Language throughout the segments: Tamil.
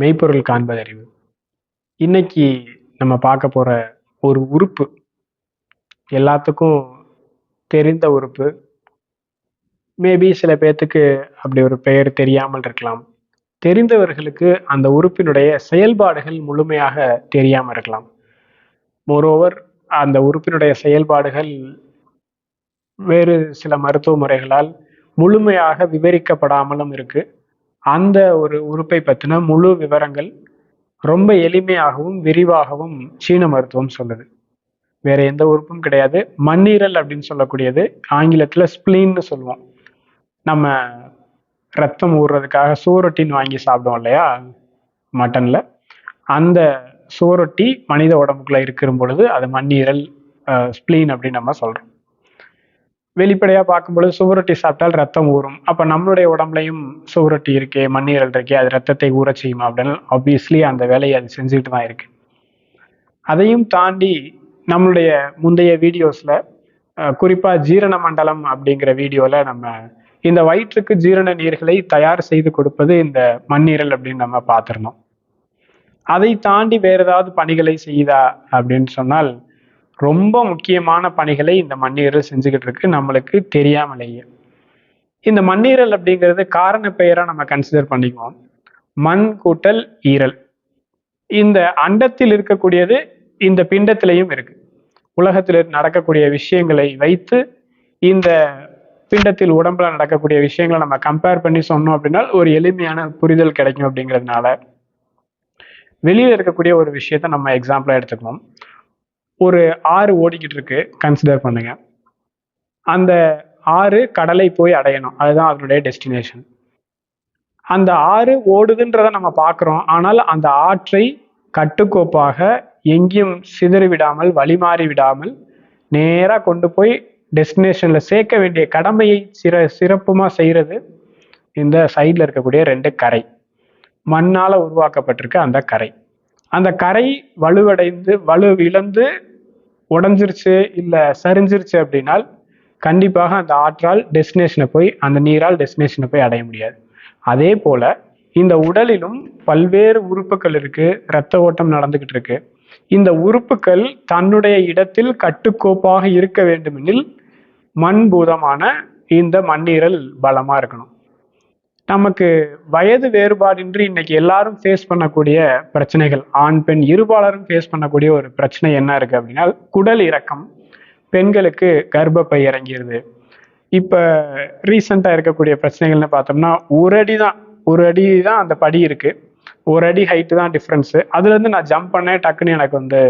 மெய்ப்பொருள் காண்பதறிவு. இன்னைக்கு நம்ம பார்க்க போற ஒரு உறுப்பு எல்லாத்துக்கும் தெரிந்த உறுப்பு. மேபி சில பேர்த்துக்கு அப்படி ஒரு பெயர் தெரியாமல் இருக்கலாம். தெரிந்தவர்களுக்கு அந்த உறுப்பினுடைய செயல்பாடுகள் முழுமையாக தெரியாமல் இருக்கலாம். மோரோவர் அந்த உறுப்பினுடைய செயல்பாடுகள் வேறு சில மருத்துவ முறைகளால் முழுமையாக விவரிக்கப்படாமலும் இருக்கு. அந்த ஒரு உறுப்பை பற்றின முழு விவரங்கள் ரொம்ப எளிமையாகவும் விரிவாகவும் சீன மருத்துவம் சொல்லுது. வேற எந்த உறுப்பும் கிடையாது. மண்ணீரல் அப்படின்னு சொல்லக்கூடியது ஆங்கிலத்துல ஸ்பிளீன்னு சொல்லுவோம். நம்ம ரத்தம் ஊறுறதுக்காக சோரொட்டின்னு வாங்கி சாப்பிடுவோம் இல்லையா மட்டன்ல, அந்த சோரொட்டி மனித உடம்புக்குள்ள இருக்கிற பொழுது அது மண்ணீரல், ஸ்பிளீன் அப்படின்னு நம்ம சொல்றோம். வெளிப்படையா பார்க்கும்பொழுது சுவரொட்டி சாப்பிட்டால் ரத்தம் ஊறும். அப்ப நம்மளுடைய உடம்புலையும் சுவரொட்டி இருக்கே, மண்ணீரல் இருக்கே, அது ரத்தத்தை ஊற செய்யுமா அப்படின்னு ஆப்வியஸ்லி அந்த வேலையை அது செஞ்சுக்கிட்டு தான் இருக்கு. அதையும் தாண்டி நம்மளுடைய முந்தைய வீடியோஸ்ல குறிப்பா ஜீரண மண்டலம் அப்படிங்கிற வீடியோல நம்ம இந்த வயிற்றுக்கு ஜீரண நீர்களை தயார் செய்து கொடுப்பது இந்த மண்ணீரல் அப்படின்னு நம்ம பார்த்திருந்தோம். அதை தாண்டி வேற ஏதாவது பணிகளை செய்யுதா அப்படின்னு சொன்னால் ரொம்ப முக்கியமான பணிகளை இந்த மண்ணீரல் செஞ்சுக்கிட்டு இருக்கு, நம்மளுக்கு தெரியாமலேயே. இந்த மண்ணீரல் அப்படிங்கிறது காரண பெயரா நம்ம கன்சிடர் பண்ணிக்குவோம். மண் கூட்டல் ஈரல். இந்த அண்டத்தில் இருக்கக்கூடியது இந்த பிண்டத்திலையும் இருக்கு. உலகத்தில் நடக்கக்கூடிய விஷயங்களை வைத்து இந்த பிண்டத்தில் உடம்புல நடக்கக்கூடிய விஷயங்களை நம்ம கம்பேர் பண்ணி சொன்னோம் அப்படின்னா ஒரு எளிமையான புரிதல் கிடைக்கும். அப்படிங்கிறதுனால வெளியில இருக்கக்கூடிய ஒரு விஷயத்த நம்ம எக்ஸாம்பிளா எடுத்துக்கணும். ஒரு ஆறு ஓடிக்கிட்டு இருக்கு, கன்சிடர் பண்ணுங்க. அந்த ஆறு கடலை போய் அடையணும், அதுதான் அதனுடைய டெஸ்டினேஷன். அந்த ஆறு ஓடுதுன்றதை நம்ம பார்க்குறோம். ஆனால் அந்த ஆற்றை கட்டுக்கோப்பாக எங்கேயும் சிதறி விடாமல், வழிமாறி விடாமல் நேராக கொண்டு போய் டெஸ்டினேஷன்ல சேர்க்க வேண்டிய கடமையை சிறப்புமா செய்யறது இந்த சைட்ல இருக்கக்கூடிய ரெண்டு கரை. மண்ணால உருவாக்கப்பட்டிருக்கு அந்த கரை. அந்த கரை வலுவடைந்து வலு இழந்து உடஞ்சிருச்சு இல்ல சரிஞ்சிருச்சு அப்படின்னால் கண்டிப்பாக அந்த ஆற்றால் டெஸ்டினேஷனை போய், அந்த நீரால் டெஸ்டினேஷனை போய் அடைய முடியாது. அதே போல இந்த உடலிலும் பல்வேறு உறுப்புகள் இருக்கு, இரத்த ஓட்டம் நடந்துகிட்டு இருக்கு. இந்த உறுப்புகள் தன்னுடைய இடத்தில் கட்டுக்கோப்பாக இருக்க வேண்டுமெனில் மண்பூதமான இந்த மண்ணீரல் பலமா இருக்கணும். நமக்கு வயது வேறுபாடின்றி இன்னைக்கு எல்லாரும் ஃபேஸ் பண்ணக்கூடிய பிரச்சனைகள், ஆண் பெண் இருபாலரும் ஃபேஸ் பண்ணக்கூடிய ஒரு பிரச்சனை என்ன இருக்கு அப்படின்னா குடல் இறக்கம். பெண்களுக்கு கர்ப்பப்பை இறங்கிடுது. இப்ப ரீசெண்டா இருக்கக்கூடிய பிரச்சனைகள்னு பார்த்தோம்னா ஒரு அடி தான் அந்த படி இருக்கு, ஒரு அடி ஹைட்டு தான் டிஃப்ரென்ஸு. அதுல இருந்து நான் ஜம்ப் பண்ணேன், டக்குன்னு எனக்கு வந்து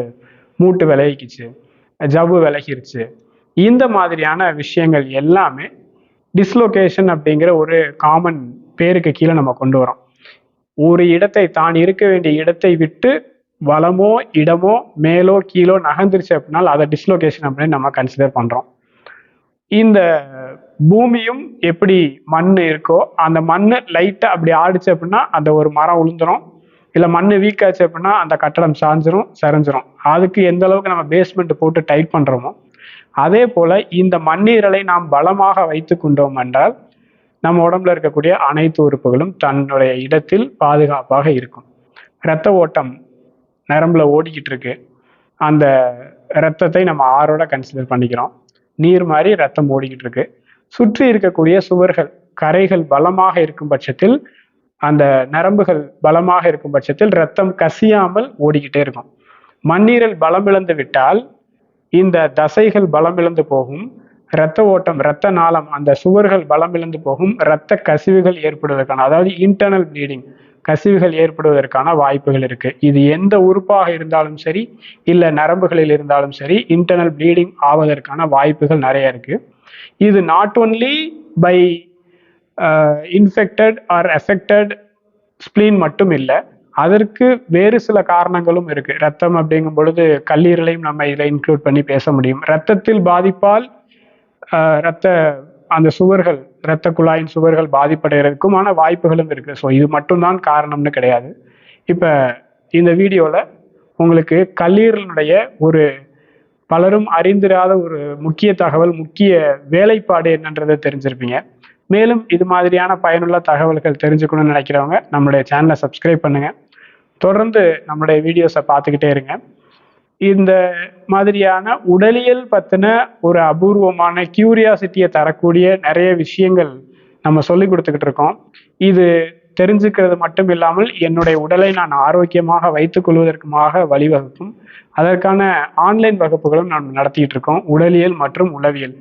மூட்டு விலகிக்குச்சு, ஜவ்வு விலகிருச்சு. இந்த மாதிரியான விஷயங்கள் எல்லாமே டிஸ்லோகேஷன் அப்படிங்கிற ஒரு காமன் பேருக்கு கீழே நம்ம கொண்டு வரோம். ஒரு இடத்தை, தான் இருக்க வேண்டிய இடத்தை விட்டு வலமோ இடமோ மேலோ கீழோ நகர்ந்துருச்சு அப்படின்னா அதை டிஸ்லோகேஷன் அப்படின்னு நம்ம கன்சிடர் பண்றோம். இந்த பூமியும் எப்படி மண் இருக்கோ, அந்த மண்ணு லைட்டா அப்படி ஆடிச்சு அப்படின்னா அந்த ஒரு மரம் உளுந்துரும், இல்லை மண் வீக்காச்சு அப்படின்னா அந்த கட்டடம் சாஞ்சிரும், சரிஞ்சிரும். அதுக்கு எந்த அளவுக்கு நம்ம பேஸ்மெண்ட் போட்டு டைட் பண்றோமோ அதே போல இந்த மண்ணீரலை நாம் பலமாக வைத்து கொண்டோம் என்றால் நம்ம உடம்புல இருக்கக்கூடிய அனைத்து உறுப்புகளும் தன்னுடைய இடத்தில் பாதுகாப்பாக இருக்கும். இரத்த ஓட்டம் நரம்புல ஓடிக்கிட்டு இருக்கு, அந்த இரத்தத்தை நம்ம ஆறோட கன்சிடர் பண்ணிக்கிறோம். நீர் மாதிரி ரத்தம் ஓடிக்கிட்டு இருக்கு. சுற்றி இருக்கக்கூடிய சுவர்கள், கரைகள் பலமாக இருக்கும் பட்சத்தில், அந்த நரம்புகள் பலமாக இருக்கும் பட்சத்தில் ரத்தம் கசியாமல் ஓடிக்கிட்டே இருக்கும். மண்ணீரல் பலமிழந்து விட்டால் இந்த தசைகள் பலமிழந்து போகும், இரத்த ஓட்டம், இரத்த நாளம், அந்த சுவர்கள் பலமிழந்து போகும், இரத்த கசிவுகள் ஏற்படுவதற்கான, அதாவது இன்டர்னல் ப்ளீடிங், கசிவுகள் ஏற்படுவதற்கான வாய்ப்புகள் இருக்கு. இது எந்த உறுப்பாக இருந்தாலும் சரி, இல்ல நரம்புகளில் இருந்தாலும் சரி, இன்டர்னல் ப்ளீடிங் ஆவதற்கான வாய்ப்புகள் நிறைய இருக்கு. இது not only by infected or affected spleen மட்டும் இல்லை, அதற்கு வேறு சில காரணங்களும் இருக்கு. ரத்தம் அப்படிங்கும் பொழுது கல்லீரலையும் நம்ம இதில் இன்க்ளூட் பண்ணி பேச முடியும். ரத்தத்தில் பாதிப்பால் ரத்த அந்த சுவர்கள், இரத்த குழாயின் சுவர்கள் பாதிப்படைகிறதுக்குமான வாய்ப்புகளும் இருக்கு. ஸோ இது மட்டும்தான் காரணம்னு கிடையாது. இப்போ இந்த வீடியோவில் உங்களுக்கு கல்லீரலுடைய ஒரு பலரும் அறிந்திராத ஒரு முக்கிய தகவல், முக்கிய வேலைப்பாடு என்னன்றதை தெரிஞ்சிருப்பீங்க. மேலும் இது மாதிரியான பயனுள்ள தகவல்கள் தெரிஞ்சுக்கணும்னு நினைக்கிறவங்க நம்மளுடைய சேனலை சப்ஸ்கிரைப் பண்ணுங்க. தொடர்ந்து நம்மளுடைய வீடியோஸை பார்த்துக்கிட்டே இருங்க. இந்த மாதிரியான உடலியல் பற்றின ஒரு அபூர்வமான கியூரியாசிட்டியை தரக்கூடிய நிறைய விஷயங்கள் நம்ம சொல்லி கொடுத்துக்கிட்டு இருக்கோம். இது தெரிஞ்சுக்கிறது மட்டும் இல்லாமல் என்னுடைய உடலை நான் ஆரோக்கியமாக வைத்துக் கொள்வதற்குமாக வழிவகுக்கும். அதற்கான ஆன்லைன் வகுப்புகளும் நாம் நடத்திட்டு இருக்கோம், உடலியல் மற்றும் உளவியல்.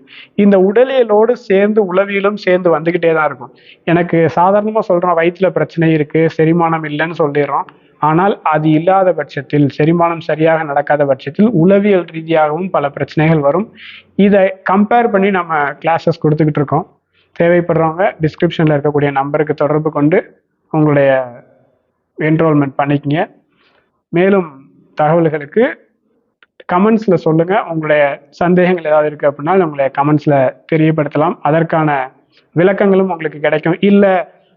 இந்த உடலியலோடு சேர்ந்து உளவியலும் சேர்ந்து வந்துக்கிட்டே தான் இருக்கும். எனக்கு சாதாரணமாக சொல்கிறோம், வயிற்றுல பிரச்சனை இருக்குது, செரிமானம் இல்லைன்னு சொல்லிடுறோம். ஆனால் அது இல்லாத பட்சத்தில், செரிமானம் சரியாக நடக்காத பட்சத்தில் உளவியல் ரீதியாகவும் பல பிரச்சனைகள் வரும். இதை கம்பேர் பண்ணி நம்ம கிளாஸஸ் கொடுத்துக்கிட்டு இருக்கோம். தேவைப்படுறவங்க டிஸ்கிரிப்ஷனில் இருக்கக்கூடிய நம்பருக்கு தொடர்பு கொண்டு உங்களுடைய என்ரோல்மெண்ட் பண்ணிக்கங்க. மேலும் தகவல்களுக்கு கமெண்ட்ஸில் சொல்லுங்கள். உங்களுடைய சந்தேகங்கள் ஏதாவது இருக்குது அப்படின்னா உங்களுடைய கமெண்ட்ஸில் தெரியப்படுத்தலாம். அதற்கான விளக்கங்களும் உங்களுக்கு கிடைக்கும். இல்லை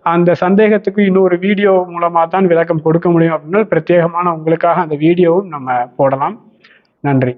அந்த சந்தேகத்துக்கு இன்னொரு வீடியோ மூலமாக தான் விளக்கம் கொடுக்க முடியும் அப்படின்னா பிரத்யேகமான உங்களுக்காக அந்த வீடியோவும் நம்ம போடலாம். நன்றி.